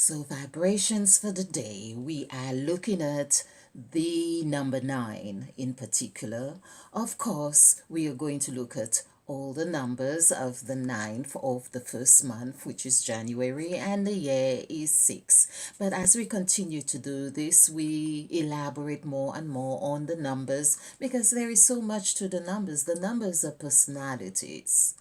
So, vibrations for the day, we are looking at the number 9 in particular. Of course, we are going to look at all the numbers of the ninth of the first month, which is January, and the year is 6. But as we continue to do this, we elaborate more and more on the numbers because there is so much to the numbers. The numbers are personalities.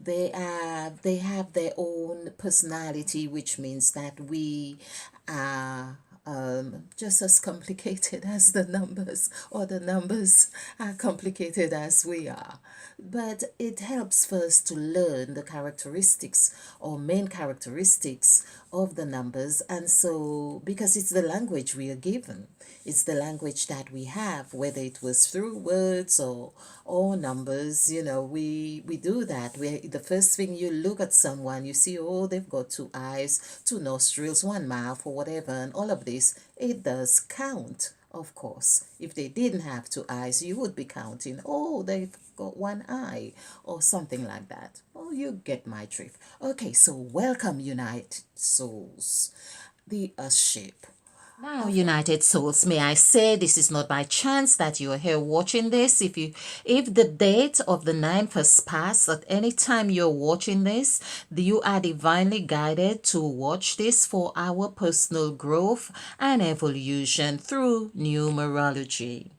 They have their own personality, which means that we are just as complicated as the numbers, or the numbers are complicated as we are. But it helps first to learn the characteristics or main characteristics of the numbers, and so because it's the language we are given, it's the language that we have, whether it was through words or numbers. We do that. The first thing you look at someone, you see, oh, they've got two eyes, two nostrils, one mouth, or whatever, and all of this, it does count. Of course, if they didn't have two eyes, you would be counting, oh, they've got one eye, or something like that. Oh, you get my drift. Okay, so welcome, United Souls, the ship. Now, United Souls, may I say this is not by chance that you are here watching this. If the date of the ninth has passed at any time you're watching this, you are divinely guided to watch this for our personal growth and evolution through numerology.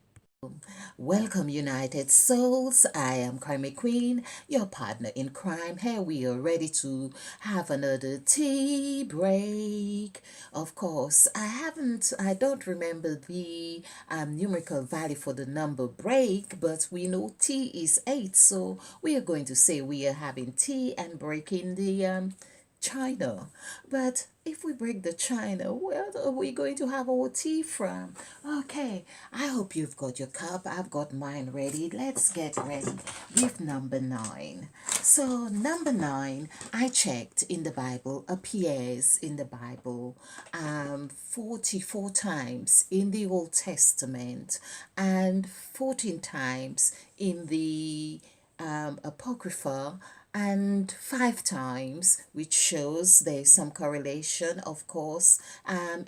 Welcome, United Souls. I am Karmic Queen, your partner in crime. Here we are ready to have another tea break. Of course, I don't remember the numerical value for the number break, but we know tea is 8, so we are going to say we are having tea and breaking the China. But if we break the China, where are we going to have our tea from? Okay, I hope you've got your cup. I've got mine ready. Let's get ready with number 9. So, number 9, I checked in the Bible, appears in the Bible 44 times in the Old Testament and 14 times in the Apocrypha, and 5 times, which shows there's some correlation, of course,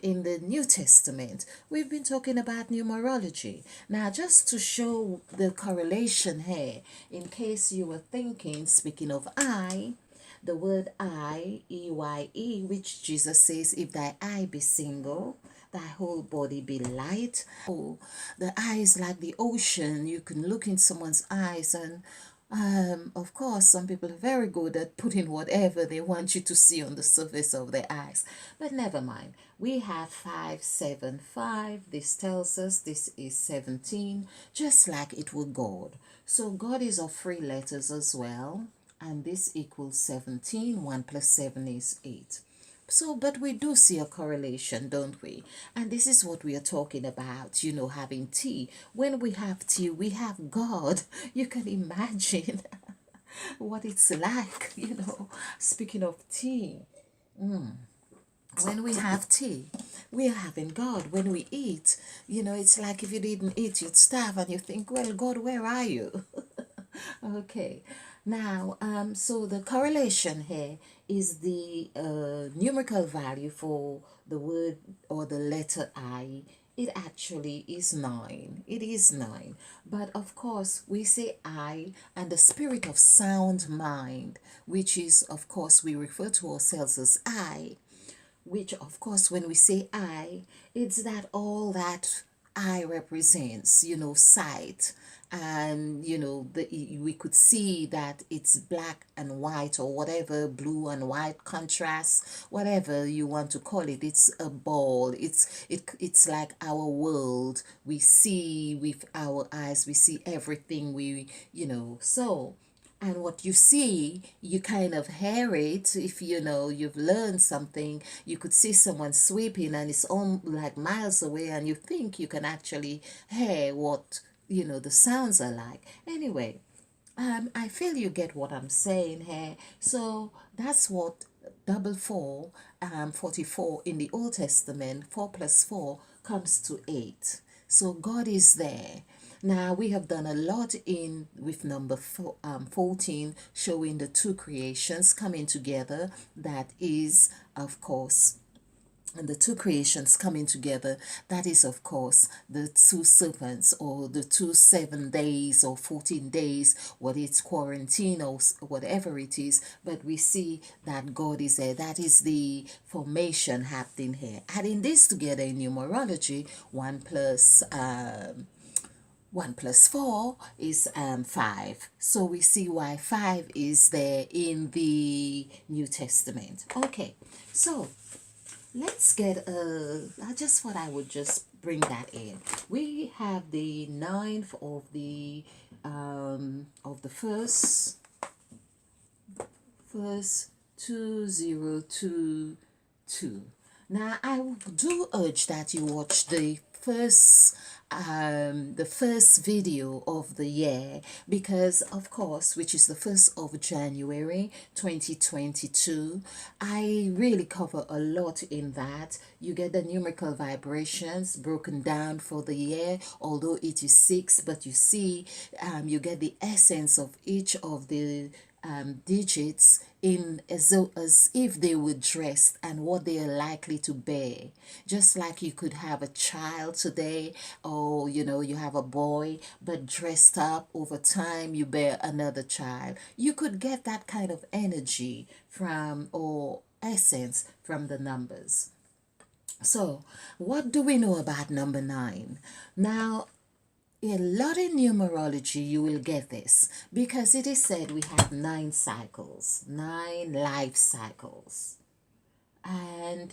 in the New Testament. We've been talking about numerology. Now, just to show the correlation here, in case you were thinking, speaking of I, the word I, E-Y-E, which Jesus says, if thy eye be single, thy whole body be light. Oh, the eye is like the ocean. You can look in someone's eyes and of course, some people are very good at putting whatever they want you to see on the surface of their eyes. But never mind. We have 575. This tells us this is 17, just like it will God. So God is of 3 letters as well. And this equals 17. 1 plus 7 is 8. So, but we do see a correlation, don't we? And this is what we are talking about, having tea. When we have tea, we have God. You can imagine what it's like, Speaking of tea, when we have tea, we are having God. When we eat, it's like if you didn't eat, you'd starve and you think, well, God, where are you? Okay, now, so the correlation here is the numerical value for the word or the letter I. It actually is 9. It is 9. But of course, we say I and the spirit of sound mind, which is, of course, we refer to ourselves as I, which of course when we say I, it's that all that I represents, sight, and we could see that it's black and white, or whatever, blue and white contrast, whatever you want to call it. It's a ball. It's like our world. We see with our eyes, we see everything, so, and what you see, you kind of hear it. If you've learned something, you could see someone sweeping and it's on like miles away, and you think you can actually hear what the sounds are like. Anyway, I feel you get what I'm saying here. So that's what double four, 44 in the Old Testament. 4 plus 4 comes to 8. So God is there. Now we have done a lot in with number 14, showing the two creations coming together. That is, of course, and the two creations coming together, that is of course the two serpents, or the two 7 days or 14 days, what it's quarantine or whatever it is. But we see that God is there. That is the formation happening here. Adding this together in numerology, 1 plus 4 is 5. So we see why 5 is there in the New Testament. Okay, so let's get I just thought I would just bring that in. We have the ninth of the first 2022. Now I do urge that you watch the first video of the year, because of course, which is the 1st of January 2022. I really cover a lot in that. You get the numerical vibrations broken down for the year, although it is 6, but you see, you get the essence of each of the digits in as if they were dressed and what they are likely to bear. Just like you could have a child today, or you have a boy, but dressed up over time you bear another child. You could get that kind of energy from, or essence from, the numbers. So what do we know about number 9? Now, a lot in numerology, you will get this, because it is said we have 9 cycles, 9 life cycles. And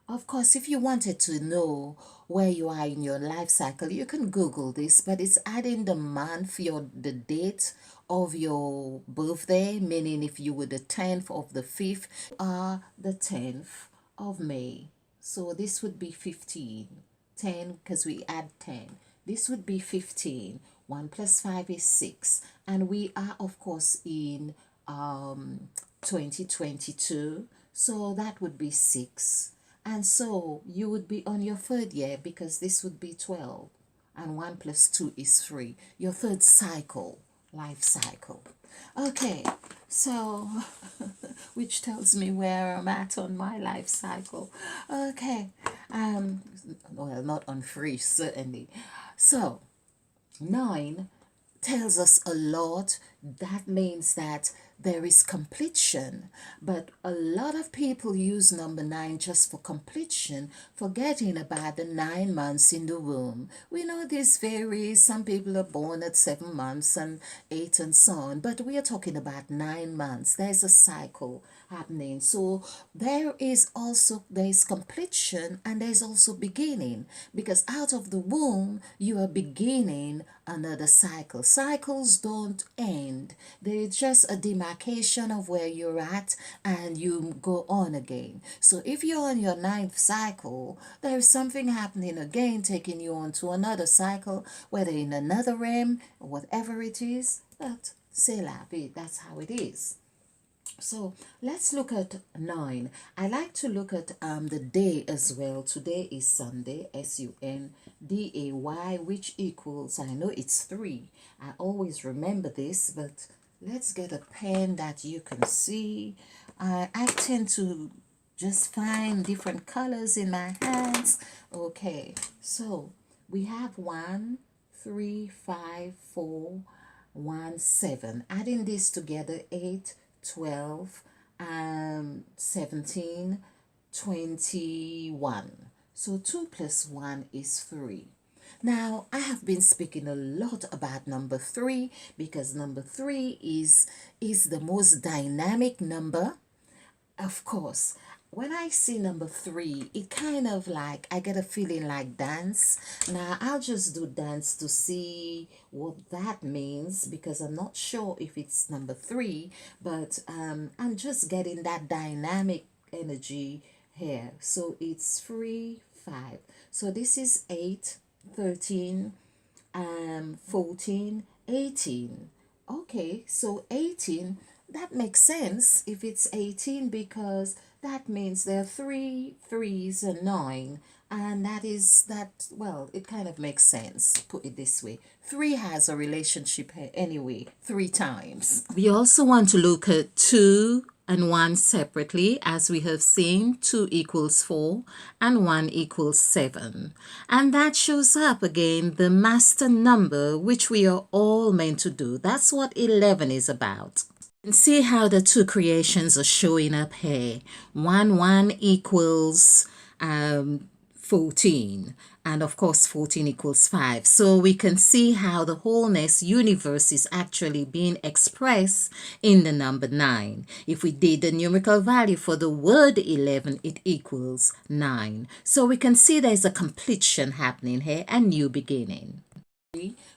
of course, if you wanted to know where you are in your life cycle, you can Google this, but it's adding the month, the date of your birthday, meaning if you were the 10th of the 5th, are the 10th of May. So this would be 15. 10, because we add 10. This would be 15. 1 plus 5 is 6. And we are, of course, in 2022. So that would be 6. And so you would be on your 3rd year, because this would be 12. And 1 plus 2 is 3. Your 3rd cycle, life cycle. Okay, so which tells me where I'm at on my life cycle. Okay, well, not on 3, certainly. So 9 tells us a lot. That means that there is completion, but a lot of people use number 9 just for completion, forgetting about the 9 months in the womb. We know this varies. Some people are born at 7 months and 8 and so on, but we are talking about 9 months. There's a cycle happening. So there is completion, and there's also beginning, because out of the womb you are beginning another cycle. Cycles don't end. There's just a demarcation of where you're at, and you go on again. So if you're on your 9th cycle, there's something happening again, taking you on to another cycle, whether in another realm or whatever it is. But c'est la vie, that's how it is. So let's look at 9. I like to look at the day as well. Today is Sunday, Sunday, which equals, I know it's 3. I always remember this, but let's get a pen that you can see. I tend to just find different colors in my hands. Okay, so we have 1, 3, 5, 4, 1, 7. Adding this together, 8, 12, 17, 21. So 2 plus 1 is 3. Now, I have been speaking a lot about number 3, because number 3 is the most dynamic number. Of course, when I see number 3, it kind of like, I get a feeling like dance. Now, I'll just do dance to see what that means, because I'm not sure if it's number 3, but I'm just getting that dynamic energy here. So it's 3, 5. So this is 8, 13, 14, 18. Okay, so 18, that makes sense if it's 18, because that means there are 3 3s and 9, and well, it kind of makes sense, put it this way. 3 has a relationship here anyway, 3 times. We also want to look at 2 and 1 separately, as we have seen. 2 equals 4 and 1 equals 7. And that shows up again the master number which we are all meant to do. That's what 11 is about. And see how the two creations are showing up here. 1 equals 14, and of course 14 equals 5. So we can see how the wholeness universe is actually being expressed in the number 9. If we did the numerical value for the word 11, it equals 9. So we can see there's a completion happening here, a new beginning.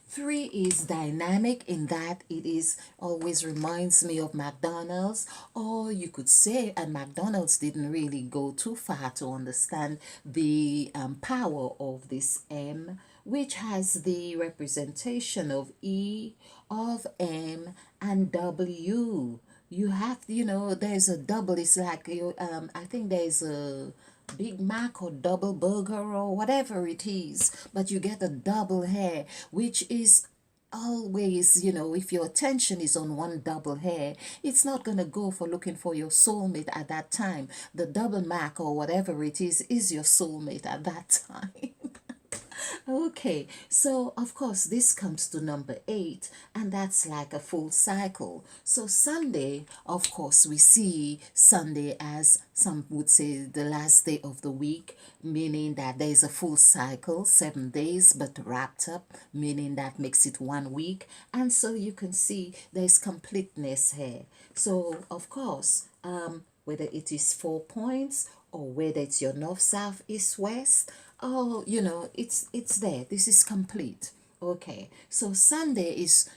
3 is dynamic in that it is always reminds me of McDonald's, or you could say, and McDonald's didn't really go too far to understand the power of this M, which has the representation of E, of M, and W. You have, there's a double, it's like, I think there's a Big Mac or double burger or whatever it is, but you get a double hair, which is always, if your attention is on one double hair, it's not going to go for looking for your soulmate at that time. The double Mac or whatever it is your soulmate at that time. Okay, so of course this comes to number 8, and that's like a full cycle. So Sunday, of course, we see Sunday as, some would say, the last day of the week, meaning that there is a full cycle, 7 days, but wrapped up, meaning that makes it 1 week. And so you can see there's completeness here. So of course, whether it is 4 points or whether it's your north, south, east, west, oh, it's there. This is complete. Okay, so Sunday is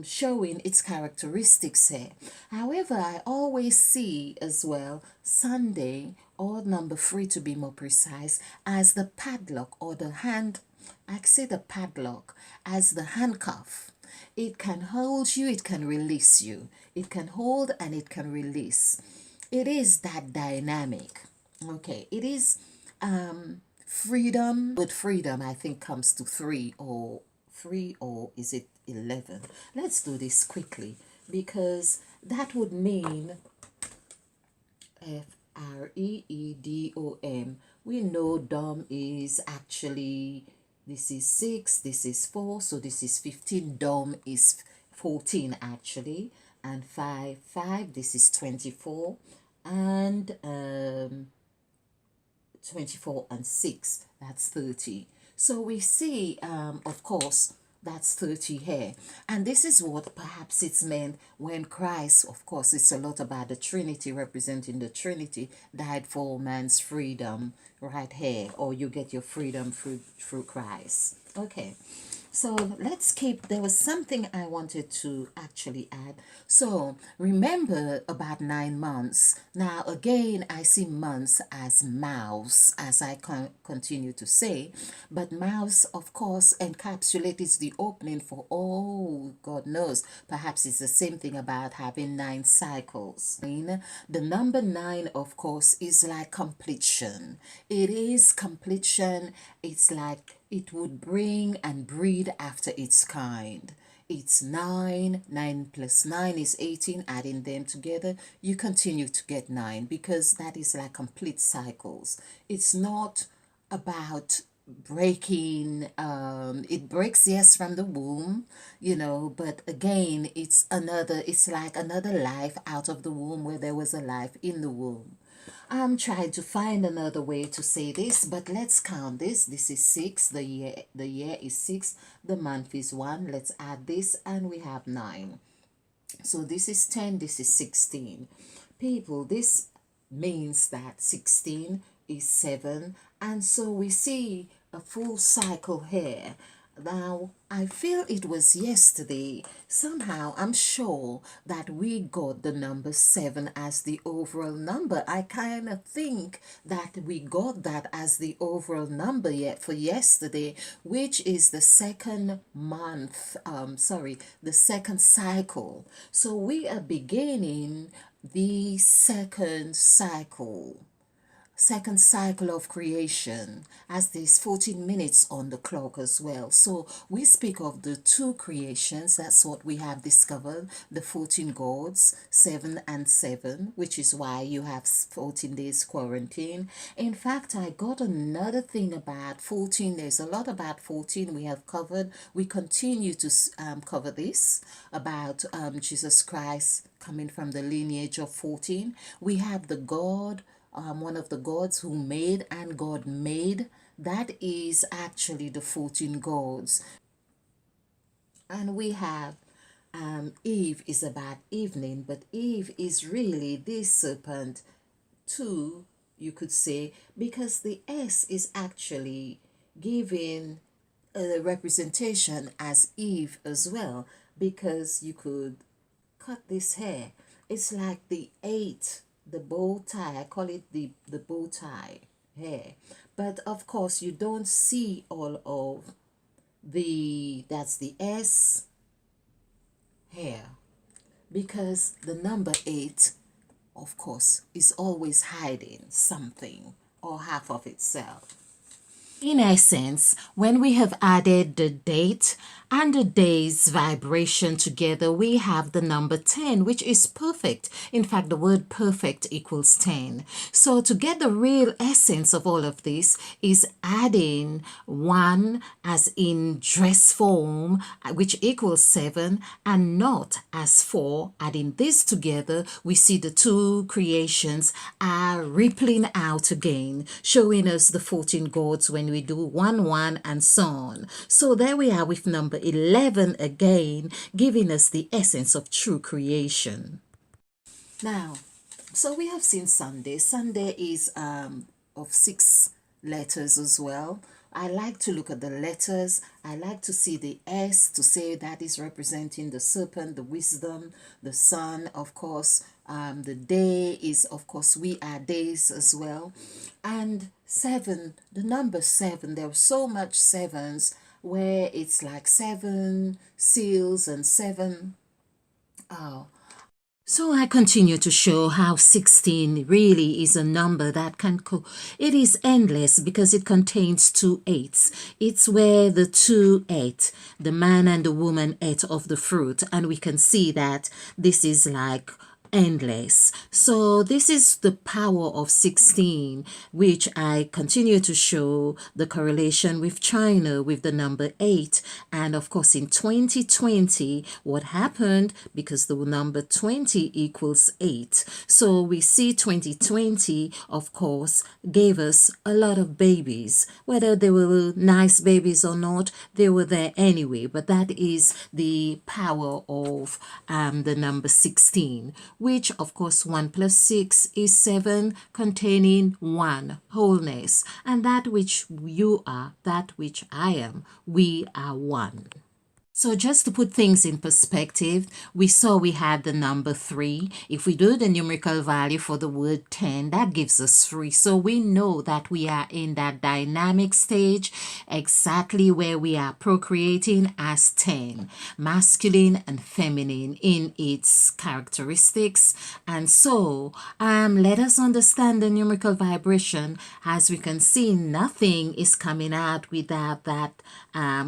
showing its characteristics here. However, I always see as well Sunday, or number 3 to be more precise, as the padlock or the hand. I say the padlock as the handcuff. It can hold you, it can release you. It can hold and it can release. It is that dynamic. Okay, it is freedom. But freedom, I think, comes to 3 or is it 11? Let's do this quickly, because that would mean freedom. We know dom is actually, this is 6, this is 4, so this is 15. Dom is 14 actually, and 5, this is 24, and 24 and 6, that's 30. So we see, of course, that's 30 here. And this is what perhaps it's meant when Christ, of course, it's a lot about the Trinity, representing the Trinity, died for man's freedom right here, or you get your freedom through Christ. Okay. So let's keep, there was something I wanted to actually add. So remember about 9 months. Now again, I see months as mouths, as I continue to say. But mouths, of course, encapsulates the opening for, oh, God knows, perhaps it's the same thing about having 9 cycles. The number 9, of course, is like completion. It is completion. It's like it would bring and breed after its kind. It's 9. 9 plus 9 is 18. Adding them together, you continue to get 9, because that is like complete cycles. It's not about breaking, it breaks, yes, from the womb, but again, it's like another life out of the womb, where there was a life in the womb. I'm trying to find another way to say this, but let's count this. This is 6. The year is 6. The month is 1. Let's add this, and we have 9. So this is 10. This is 16. People, this means that 16 is 7, and so we see a full cycle here. Now, I feel it was yesterday, somehow I'm sure that we got the number 7 as the overall number. I kind of think that we got that as the overall number yet for yesterday, which is the second month, the second cycle. So we are beginning the second cycle. second cycle of creation, as there's 14 minutes on the clock as well. So we speak of the two creations. That's what we have discovered, the 14 gods, 7 and 7, which is why you have 14 days quarantine. In fact, I got another thing about 14. There's a lot about 14 we have covered. We continue to cover this about Jesus Christ coming from the lineage of 14. We have the God, one of the gods who made and God made. That is actually the 14 gods. And we have Eve is about evening, but Eve is really this serpent too, you could say, because the S is actually giving a representation as Eve as well, because you could cut this hair. It's like the eight, the bow tie. I call it the bow tie hair. But of course, you don't see all of that's the S hair, because the number 8, of course, is always hiding something or half of itself. In essence, when we have added the date and the day's vibration together, we have the number 10, which is perfect. In fact, the word perfect equals 10. So to get the real essence of all of this is adding 1 as in dress form, which equals 7, and not as 4. Adding this together, we see the two creations are rippling out again, showing us the 14 gods when we do 1 1 and so on. So there we are with number 11 again, giving us the essence of true creation. Now, so we have seen Sunday. Sunday is of 6 letters as well. I like to look at the letters. I like to see the S to say that is representing the serpent, the wisdom, the sun, of course. The day is, of course, we are days as well. And 7, the number 7, there are so much sevens where it's like 7 seals and 7. Oh, so I continue to show how 16 really is a number that it is endless because it contains 2 eights. It's where the 2 ate, the man and the woman ate of the fruit, and we can see that this is like endless. So this is the power of 16, which I continue to show the correlation with China with the number 8. And of course in 2020, what happened, because the number 20 equals 8. So we see 2020, of course, gave us a lot of babies. Whether they were nice babies or not, they were there anyway. But that is the power of the number 16, which of course 1 plus 6 is 7, containing 1, wholeness. And that which you are, that which I am, we are one. So just to put things in perspective, we saw we had the number 3. If we do the numerical value for the word 10, that gives us 3. So we know that we are in that dynamic stage, exactly where we are procreating as 10, masculine and feminine in its characteristics. And so let us understand the numerical vibration. As we can see, nothing is coming out without that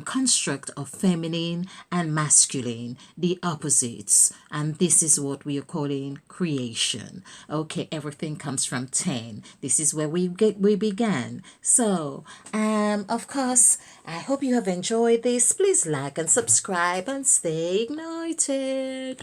construct of feminine and masculine, the opposites. And this is what we are calling creation. Okay, everything comes from 10. This is where we began. So, of course, I hope you have enjoyed this. Please like and subscribe and stay ignited.